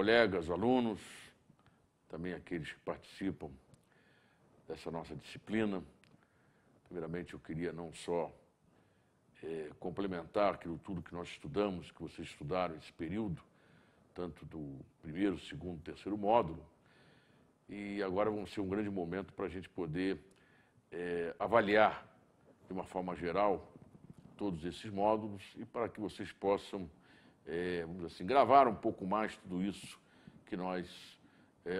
colegas, alunos, também aqueles que participam dessa nossa disciplina. Primeiramente, eu queria não só complementar aquilo tudo que nós estudamos, que vocês estudaram esse período, tanto do primeiro, segundo, terceiro módulo, e agora vão ser um grande momento para a gente poder avaliar, de uma forma geral, todos esses módulos e para que vocês possam, vamos dizer assim, gravar um pouco mais tudo isso que nós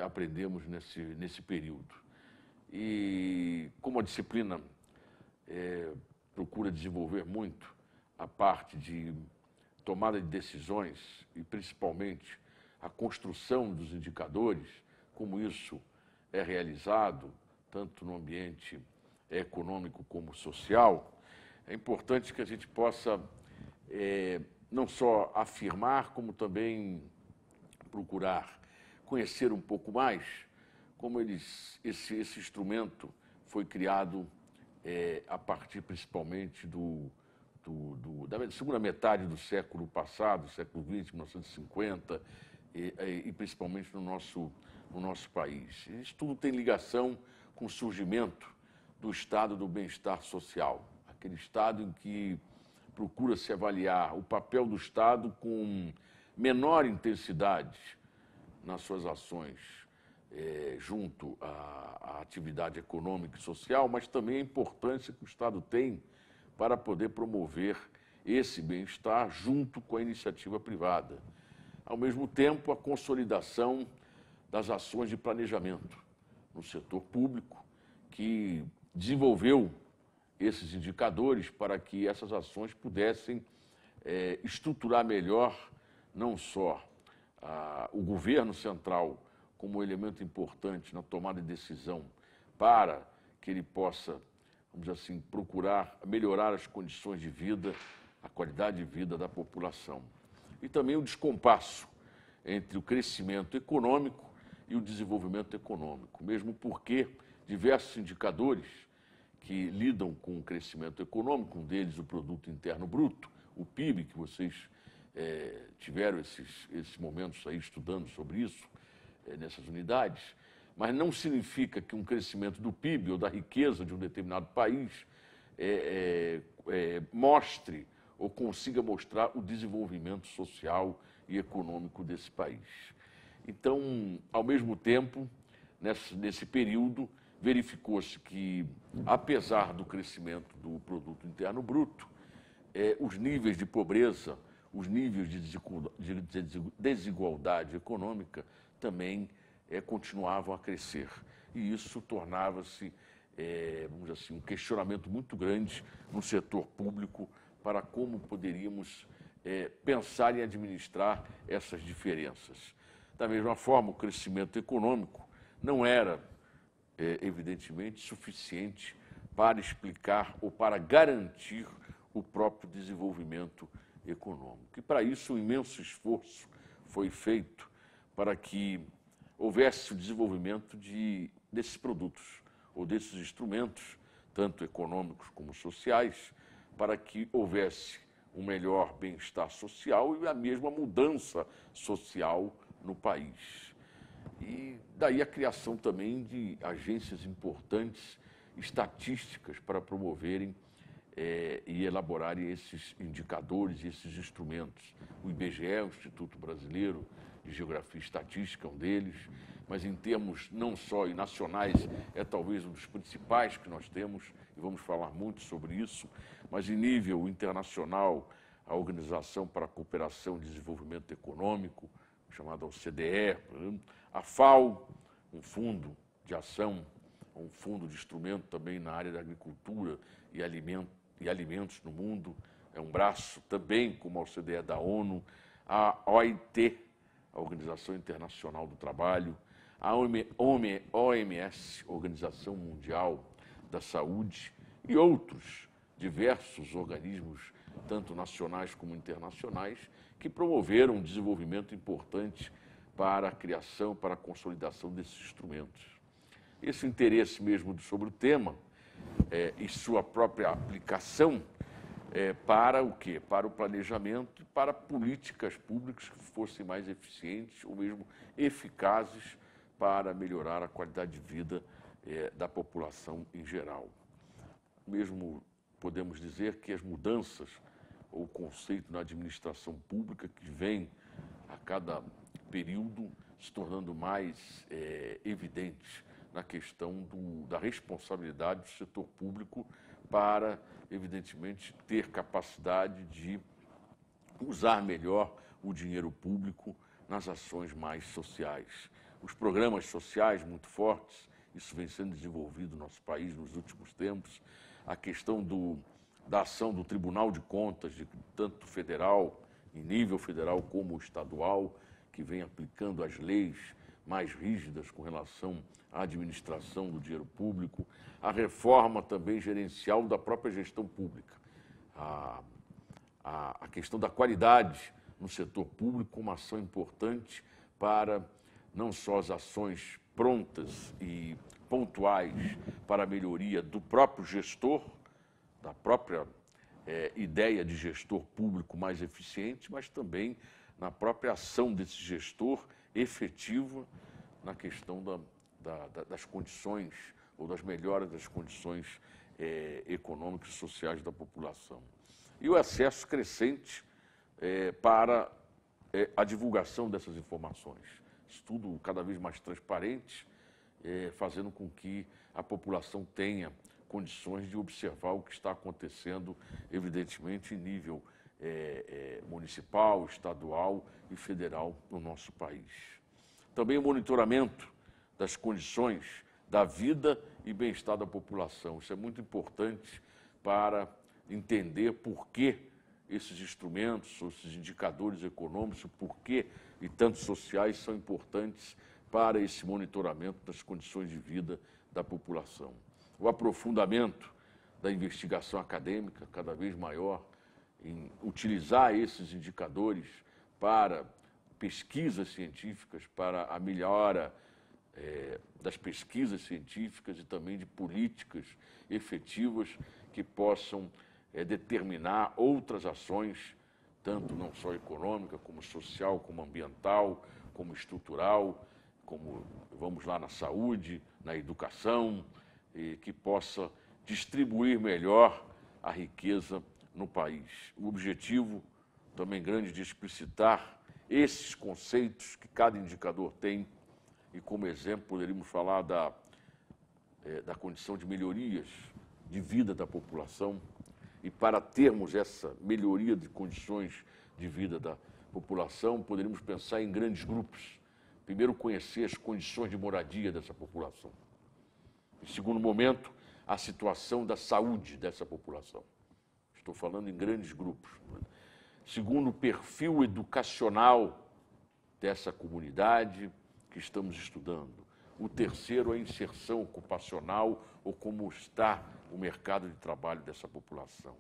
aprendemos nesse período. E como a disciplina procura desenvolver muito a parte de tomada de decisões e principalmente a construção dos indicadores, como isso é realizado, tanto no ambiente econômico como social, é importante que a gente possa não só afirmar, como também procurar conhecer um pouco mais como esse instrumento foi criado a partir principalmente da segunda metade do século passado, século XX, 1950, e principalmente no nosso país. Isso tudo tem ligação com o surgimento do estado do bem-estar social, aquele estado em que procura-se avaliar o papel do Estado com menor intensidade nas suas ações junto à atividade econômica e social, mas também a importância que o Estado tem para poder promover esse bem-estar junto com a iniciativa privada. Ao mesmo tempo, a consolidação das ações de planejamento no setor público, que desenvolveu esses indicadores para que essas ações pudessem estruturar melhor não só o governo central como elemento importante na tomada de decisão para que ele possa, vamos dizer assim, procurar melhorar as condições de vida, a qualidade de vida da população. E também o descompasso entre o crescimento econômico e o desenvolvimento econômico, mesmo porque diversos indicadores que lidam com o crescimento econômico, um deles o Produto Interno Bruto, o PIB, que vocês tiveram esses momentos aí estudando sobre isso, nessas unidades, mas não significa que um crescimento do PIB ou da riqueza de um determinado país mostre ou consiga mostrar o desenvolvimento social e econômico desse país. Então, ao mesmo tempo, nesse período, verificou-se que, apesar do crescimento do Produto Interno Bruto, os níveis de pobreza, os níveis de desigualdade econômica também continuavam a crescer. E isso tornava-se, vamos dizer assim, um questionamento muito grande no setor público para como poderíamos pensar em administrar essas diferenças. Da mesma forma, o crescimento econômico não era evidentemente, suficiente para explicar ou para garantir o próprio desenvolvimento econômico. E, para isso, um imenso esforço foi feito para que houvesse o desenvolvimento desses produtos ou desses instrumentos, tanto econômicos como sociais, para que houvesse um melhor bem-estar social e a mesma mudança social no país. E daí a criação também de agências importantes, estatísticas, para promoverem e elaborarem esses indicadores e esses instrumentos. O IBGE, o Instituto Brasileiro de Geografia e Estatística, é um deles, mas em termos não só nacionais, é talvez um dos principais que nós temos, e vamos falar muito sobre isso, mas em nível internacional, a Organização para a Cooperação e Desenvolvimento Econômico, chamada OCDE, a FAO, um fundo de ação, um fundo de instrumento também na área da agricultura e alimentos no mundo, é um braço também, como a OCDE da ONU, a OIT, a Organização Internacional do Trabalho, a OMS, Organização Mundial da Saúde, e outros diversos organismos, tanto nacionais como internacionais, que promoveram um desenvolvimento importante para a criação, para a consolidação desses instrumentos. Esse interesse mesmo sobre o tema e sua própria aplicação para o quê? Para o planejamento, para políticas públicas que fossem mais eficientes ou mesmo eficazes para melhorar a qualidade de vida da população em geral. Mesmo podemos dizer que as mudanças ou conceito na administração pública que vem a cada período se tornando mais evidentes na questão da responsabilidade do setor público para, evidentemente, ter capacidade de usar melhor o dinheiro público nas ações mais sociais. Os programas sociais muito fortes, isso vem sendo desenvolvido no nosso país nos últimos tempos, a questão da ação do Tribunal de Contas, tanto federal, em nível federal como estadual, que vem aplicando as leis mais rígidas com relação à administração do dinheiro público, a reforma também gerencial da própria gestão pública, a questão da qualidade no setor público, uma ação importante para não só as ações prontas e pontuais para a melhoria do próprio gestor, da própria ideia de gestor público mais eficiente, mas também na própria ação desse gestor efetiva na questão das condições ou das melhoras das condições econômicas e sociais da população. E o acesso crescente para a divulgação dessas informações. Isso tudo cada vez mais transparente, fazendo com que a população tenha condições de observar o que está acontecendo, evidentemente, em nível municipal, estadual e federal no nosso país. Também o monitoramento das condições da vida e bem-estar da população. Isso é muito importante para entender por que esses instrumentos, esses indicadores econômicos, por que e tanto sociais são importantes para esse monitoramento das condições de vida da população. O aprofundamento da investigação acadêmica, cada vez maior, em utilizar esses indicadores para pesquisas científicas, para a melhora das pesquisas científicas e também de políticas efetivas que possam determinar outras ações, tanto não só econômica, como social, como ambiental, como estrutural, como, vamos lá, na saúde, na educação, que possa distribuir melhor a riqueza no país. O objetivo também grande de explicitar esses conceitos que cada indicador tem, e como exemplo poderíamos falar da condição de melhorias de vida da população, e para termos essa melhoria de condições de vida da população, poderíamos pensar em grandes grupos. Primeiro, conhecer as condições de moradia dessa população. Em segundo momento, a situação da saúde dessa população. Estou falando em grandes grupos. Segundo, o perfil educacional dessa comunidade que estamos estudando. O terceiro, a inserção ocupacional ou como está o mercado de trabalho dessa população.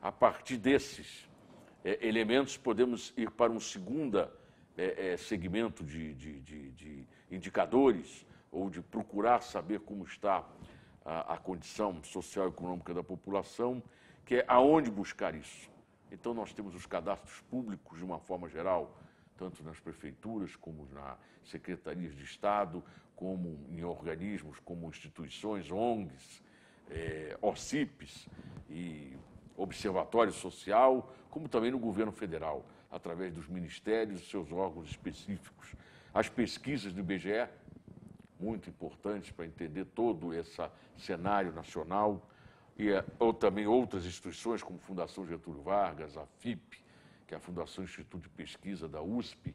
A partir desses elementos, podemos ir para um segundo segmento de indicadores ou de procurar saber como está a condição social e econômica da população, que é aonde buscar isso. Então, nós temos os cadastros públicos, de uma forma geral, tanto nas prefeituras, como nas secretarias de Estado, como em organismos, como instituições, ONGs, OCIPs e Observatório Social, como também no governo federal, através dos ministérios e seus órgãos específicos. As pesquisas do IBGE, muito importantes para entender todo esse cenário nacional, ou também outras instituições, como Fundação Getúlio Vargas, a FIP, que é a Fundação Instituto de Pesquisa da USP,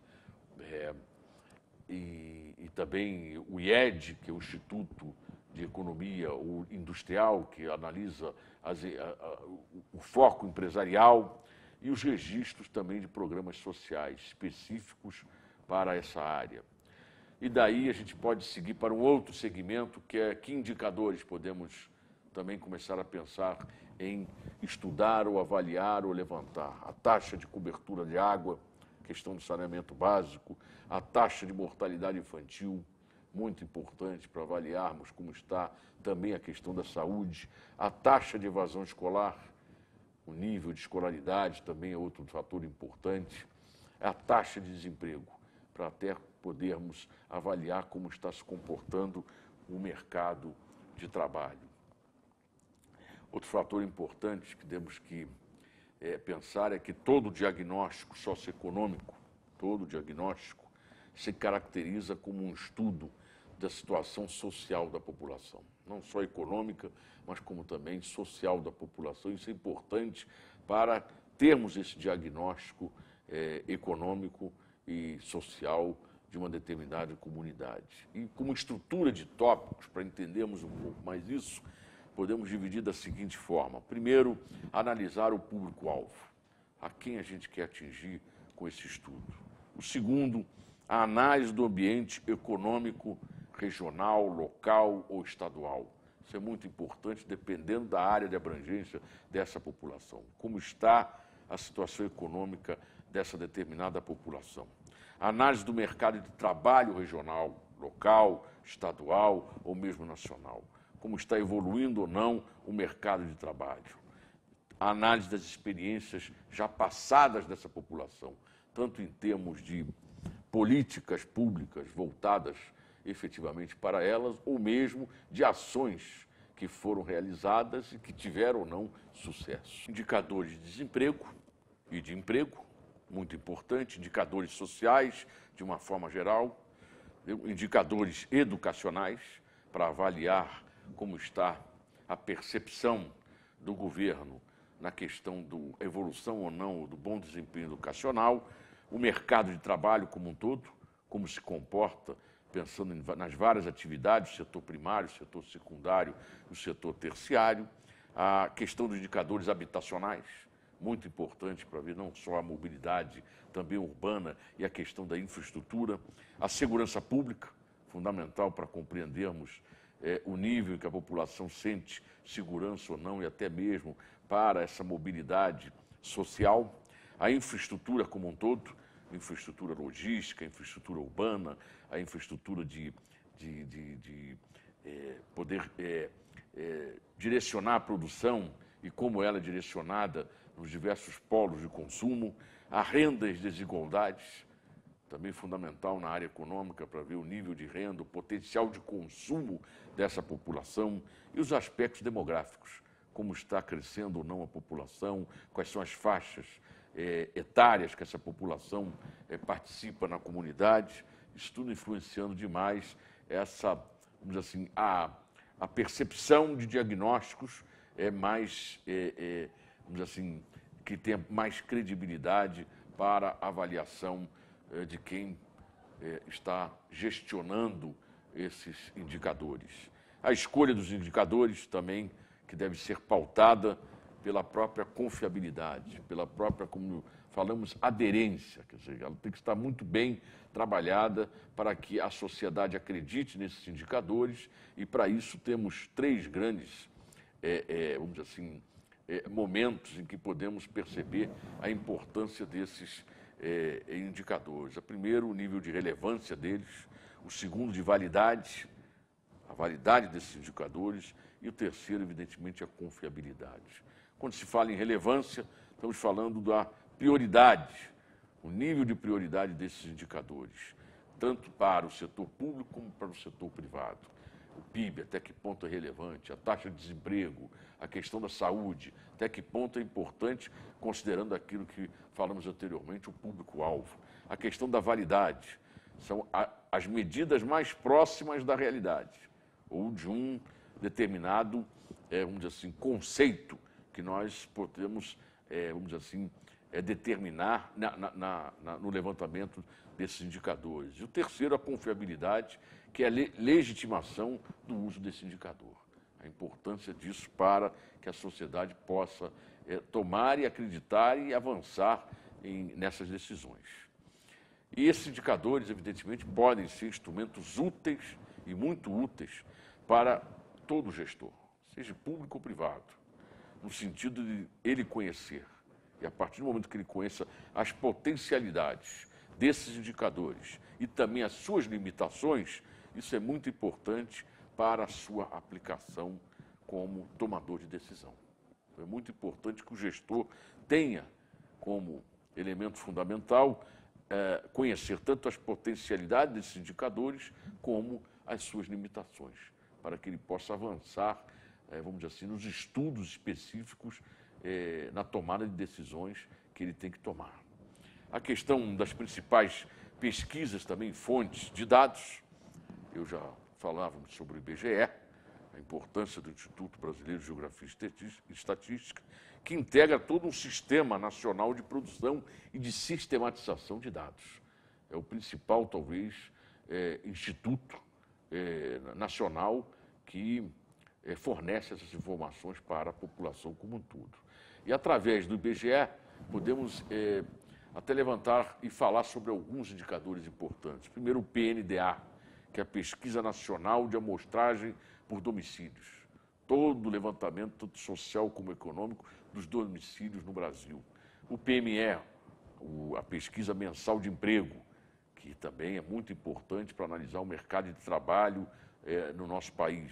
e também o IED, que é o Instituto de Economia Industrial, que analisa o foco empresarial, e os registros também de programas sociais específicos para essa área. E daí a gente pode seguir para um outro segmento, que é que indicadores podemos também começar a pensar em estudar ou avaliar ou levantar. A taxa de cobertura de água, questão do saneamento básico, a taxa de mortalidade infantil, muito importante para avaliarmos como está também a questão da saúde, a taxa de evasão escolar, o nível de escolaridade também é outro fator importante, a taxa de desemprego, para até podermos avaliar como está se comportando o mercado de trabalho. Outro fator importante que temos que pensar é que todo diagnóstico socioeconômico, todo diagnóstico, se caracteriza como um estudo da situação social da população, não só econômica, mas como também social da população. Isso é importante para termos esse diagnóstico econômico e social de uma determinada comunidade. E como estrutura de tópicos, para entendermos um pouco mais isso, podemos dividir da seguinte forma. Primeiro, analisar o público-alvo, a quem a gente quer atingir com esse estudo. O segundo, a análise do ambiente econômico regional, local ou estadual. Isso é muito importante, dependendo da área de abrangência dessa população. Como está a situação econômica dessa determinada população. A análise do mercado de trabalho regional, local, estadual ou mesmo nacional. Como está evoluindo ou não o mercado de trabalho. A análise das experiências já passadas dessa população, tanto em termos de políticas públicas voltadas efetivamente para elas, ou mesmo de ações que foram realizadas e que tiveram ou não sucesso. Indicadores de desemprego e de emprego, muito importante, indicadores sociais, de uma forma geral, indicadores educacionais, para avaliar como está a percepção do governo na questão da evolução ou não do bom desempenho educacional, o mercado de trabalho como um todo, como se comporta, pensando nas várias atividades, setor primário, setor secundário, o setor terciário, a questão dos indicadores habitacionais, muito importante para ver não só a mobilidade, também urbana e a questão da infraestrutura, a segurança pública, fundamental para compreendermos o nível em que a população sente segurança ou não e até mesmo para essa mobilidade social, a infraestrutura como um todo, infraestrutura logística, infraestrutura urbana, a infraestrutura de poder direcionar a produção e como ela é direcionada nos diversos polos de consumo, a renda e as desigualdades, também fundamental na área econômica para ver o nível de renda, o potencial de consumo dessa população e os aspectos demográficos, como está crescendo ou não a população, quais são as faixas etárias que essa população participa na comunidade, isso tudo influenciando demais essa, vamos dizer assim, a percepção de diagnósticos mais, vamos dizer assim, que tenha mais credibilidade para a avaliação de quem está gestionando esses indicadores. A escolha dos indicadores também, que deve ser pautada pela própria confiabilidade, pela própria, como falamos, aderência, quer dizer, ela tem que estar muito bem trabalhada para que a sociedade acredite nesses indicadores e, para isso, temos três grandes, vamos dizer assim, momentos em que podemos perceber a importância desses indicadores. O primeiro, o nível de relevância deles, o segundo, de validade, a validade desses indicadores, e o terceiro, evidentemente, a confiabilidade. Quando se fala em relevância, estamos falando da prioridade, o nível de prioridade desses indicadores, tanto para o setor público como para o setor privado. O PIB, até que ponto é relevante, a taxa de desemprego, a questão da saúde, até que ponto é importante, considerando aquilo que falamos anteriormente, o público-alvo. A questão da validade, são as medidas mais próximas da realidade, ou de um determinado, vamos dizer assim, conceito que nós podemos, vamos dizer assim, determinar no levantamento desses indicadores. E o terceiro, a confiabilidade, que é a legitimação do uso desse indicador. A importância disso para que a sociedade possa tomar e acreditar e avançar nessas decisões. E esses indicadores, evidentemente, podem ser instrumentos úteis e muito úteis para todo gestor, seja público ou privado, no sentido de ele conhecer. E a partir do momento que ele conheça as potencialidades desses indicadores e também as suas limitações, isso é muito importante para a sua aplicação como tomador de decisão. É muito importante que o gestor tenha como elemento fundamental conhecer tanto as potencialidades desses indicadores como as suas limitações, para que ele possa avançar, vamos dizer assim, nos estudos específicos na tomada de decisões que ele tem que tomar. A questão das principais pesquisas também, fontes de dados, eu já falávamos sobre o IBGE, a importância do Instituto Brasileiro de Geografia e Estatística, que integra todo um sistema nacional de produção e de sistematização de dados. É o principal, talvez, instituto nacional que fornece essas informações para a população como um todo. E, através do IBGE, podemos até levantar e falar sobre alguns indicadores importantes. Primeiro, o PNDA, que é a Pesquisa Nacional de Amostragem por Domicílios. Todo o levantamento, tanto social como econômico, dos domicílios no Brasil. O PME, a Pesquisa Mensal de Emprego, que também é muito importante para analisar o mercado de trabalho no nosso país.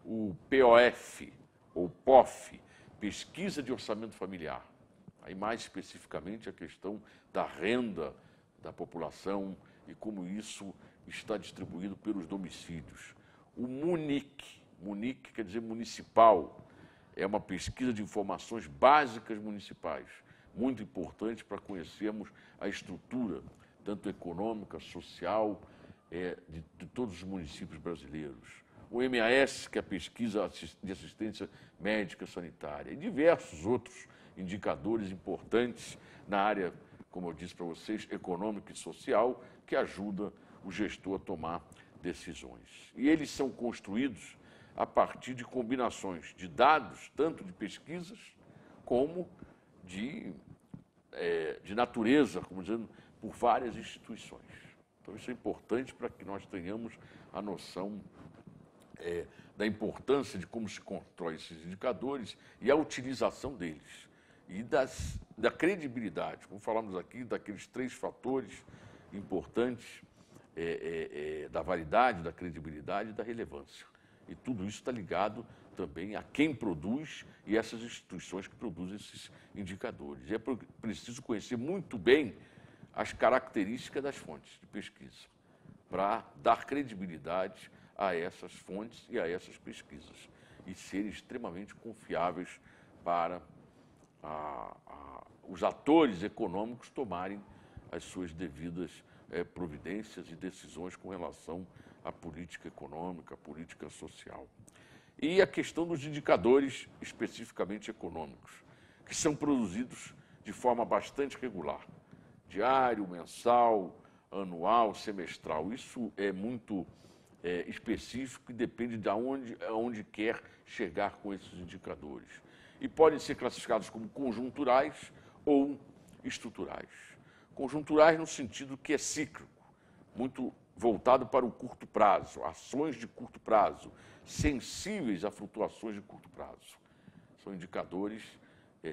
O POF, ou POF, Pesquisa de Orçamento Familiar. Aí, mais especificamente, a questão da renda da população e como isso está distribuído pelos domicílios. O MUNIC, MUNIC quer dizer municipal, é uma pesquisa de informações básicas municipais, muito importante para conhecermos a estrutura, tanto econômica, social, de todos os municípios brasileiros. O MAS, que é a pesquisa de assistência médica sanitária, e diversos outros indicadores importantes na área, como eu disse para vocês, econômica e social, que ajuda o gestor a tomar decisões. E eles são construídos a partir de combinações de dados, tanto de pesquisas, como de natureza, como dizendo, por várias instituições. Então, isso é importante para que nós tenhamos a noção da importância de como se constrói esses indicadores e a utilização deles. E da credibilidade, como falamos aqui, daqueles 3 fatores importantes da validade, da credibilidade e da relevância. E tudo isso está ligado também a quem produz e essas instituições que produzem esses indicadores. E é preciso conhecer muito bem as características das fontes de pesquisa para dar credibilidade a essas fontes e a essas pesquisas e serem extremamente confiáveis para os atores econômicos tomarem as suas devidas providências e decisões com relação à política econômica, à política social. E a questão dos indicadores especificamente econômicos, que são produzidos de forma bastante regular, diário, mensal, anual, semestral. Isso é muito específico e depende de aonde quer chegar com esses indicadores. E podem ser classificados como conjunturais ou estruturais. Conjunturais no sentido que é cíclico, muito voltado para o curto prazo, ações de curto prazo, sensíveis a flutuações de curto prazo. São indicadores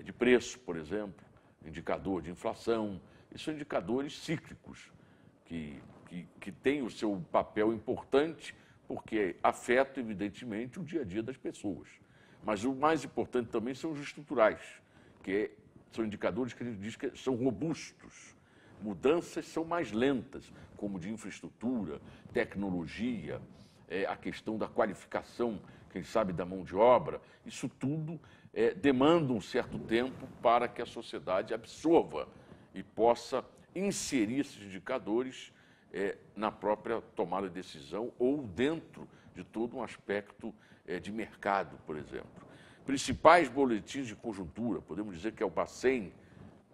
de preço, por exemplo, indicador de inflação, e são indicadores cíclicos, que têm o seu papel importante, porque afetam, evidentemente, o dia a dia das pessoas. Mas o mais importante também são os estruturais, que são indicadores que a gente diz que são robustos. Mudanças são mais lentas, como de infraestrutura, tecnologia, a questão da qualificação, quem sabe, da mão de obra. Isso tudo demanda um certo tempo para que a sociedade absorva e possa inserir esses indicadores na própria tomada de decisão ou dentro de todo um aspecto de mercado, por exemplo. Principais boletins de conjuntura, podemos dizer que é o Bacen,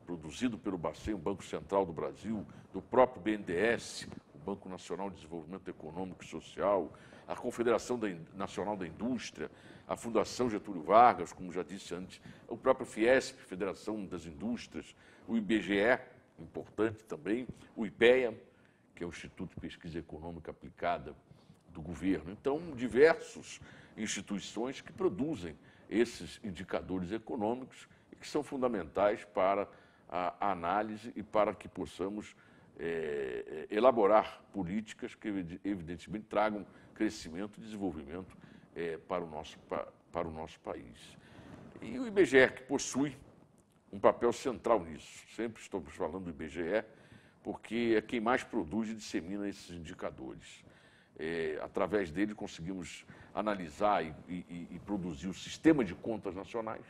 produzido pelo Bacen, o Banco Central do Brasil, do próprio BNDES, o Banco Nacional de Desenvolvimento Econômico e Social, a Confederação Nacional da Indústria, a Fundação Getúlio Vargas, como já disse antes, o próprio Fiesp, Federação das Indústrias, o IBGE, importante também, o IPEA, que é o Instituto de Pesquisa Econômica Aplicada do governo. Então, diversas instituições que produzem esses indicadores econômicos e que são fundamentais para a análise e para que possamos elaborar políticas que, evidentemente, tragam crescimento e desenvolvimento para o nosso país. E o IBGE, que possui um papel central nisso. Sempre estamos falando do IBGE, porque é quem mais produz e dissemina esses indicadores. Através dele conseguimos analisar e produzir o Sistema de Contas Nacionais,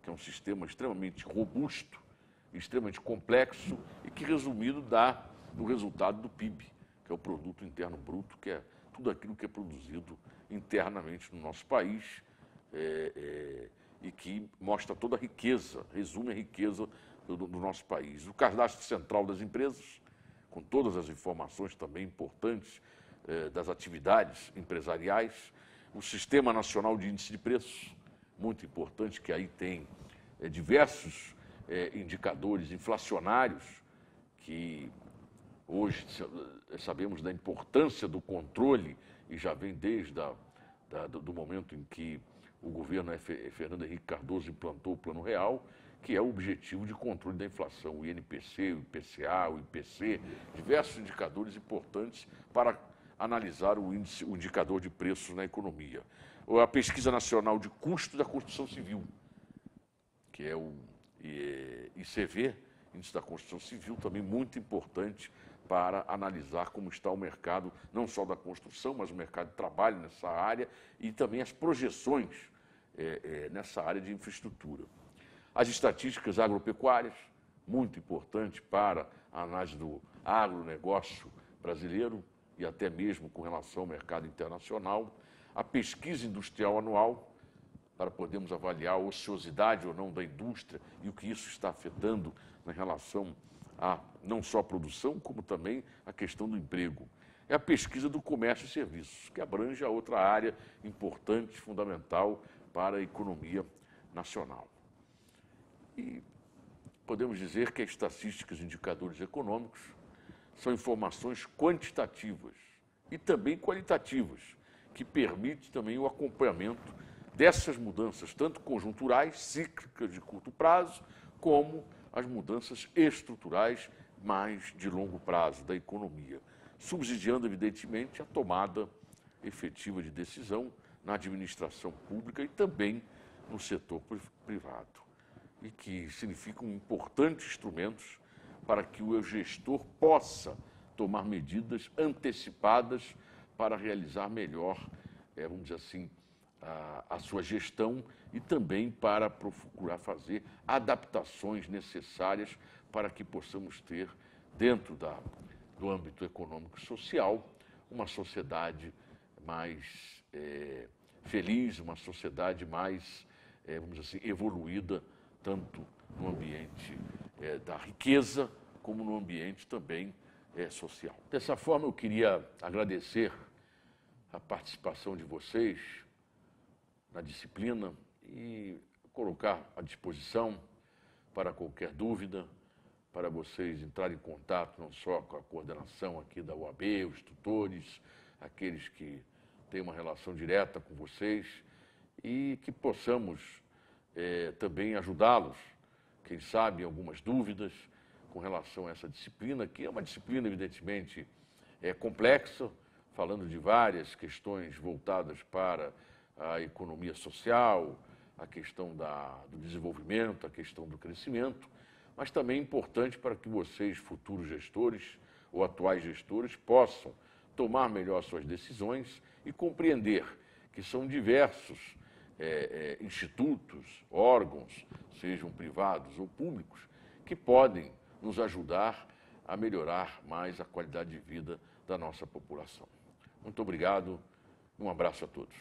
que é um sistema extremamente robusto, extremamente complexo e que, resumido, dá o resultado do PIB, que é o Produto Interno Bruto, que é tudo aquilo que é produzido internamente no nosso país e que mostra toda a riqueza, resume a riqueza do nosso país. O Cadastro Central das Empresas, com todas as informações também importantes das atividades empresariais, o Sistema Nacional de Índice de Preços, muito importante, que aí tem diversos indicadores inflacionários, que hoje sabemos da importância do controle, e já vem desde do momento em que o governo Fernando Henrique Cardoso implantou o Plano Real, que é o objetivo de controle da inflação, o INPC, o IPCA, o IPC, diversos indicadores importantes para analisar o indicador de preços na economia. A Pesquisa Nacional de Custo da Construção Civil, que é o ICV, Índice da Construção Civil, também muito importante para analisar como está o mercado, não só da construção, mas o mercado de trabalho nessa área e também as projeções nessa área de infraestrutura. As estatísticas agropecuárias, muito importante para a análise do agronegócio brasileiro e até mesmo com relação ao mercado internacional. A pesquisa industrial anual, para podermos avaliar a ociosidade ou não da indústria e o que isso está afetando na relação a não só a produção, como também a questão do emprego. É a pesquisa do comércio e serviços, que abrange a outra área importante, fundamental para a economia nacional. E podemos dizer que as estatísticas e indicadores econômicos são informações quantitativas e também qualitativas, que permitem também o acompanhamento dessas mudanças, tanto conjunturais, cíclicas de curto prazo, como as mudanças estruturais mais de longo prazo da economia, subsidiando, evidentemente, a tomada efetiva de decisão na administração pública e também no setor privado, e que significam importantes instrumentos para que o gestor possa tomar medidas antecipadas para realizar melhor, vamos dizer assim, a sua gestão e também para procurar fazer adaptações necessárias para que possamos ter, dentro do âmbito econômico e social, uma sociedade mais feliz, uma sociedade mais, vamos dizer assim, evoluída, tanto no ambiente da riqueza, como no ambiente também social. Dessa forma, eu queria agradecer a participação de vocês na disciplina e colocar à disposição para qualquer dúvida, para vocês entrarem em contato não só com a coordenação aqui da UAB, os tutores, aqueles que têm uma relação direta com vocês e que possamos também ajudá-los, quem sabe, em algumas dúvidas com relação a essa disciplina, que é uma disciplina, evidentemente, complexa, falando de várias questões voltadas para a economia social, a questão do desenvolvimento, a questão do crescimento, mas também importante para que vocês, futuros gestores ou atuais gestores, possam tomar melhor suas decisões e compreender que são diversos institutos, órgãos, sejam privados ou públicos, que podem nos ajudar a melhorar mais a qualidade de vida da nossa população. Muito obrigado, um abraço a todos.